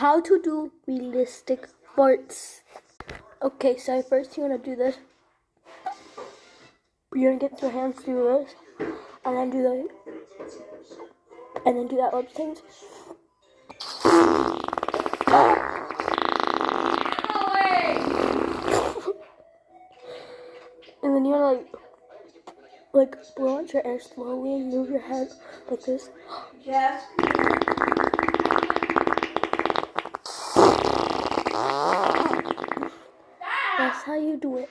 how to do realistic farts. Okay, so first you want to do this. You're gonna get your hands through this, and then do that, and then do that lip sync. And then you wanna like blow out your air slowly and move your head like this. Yes. That's how you do it.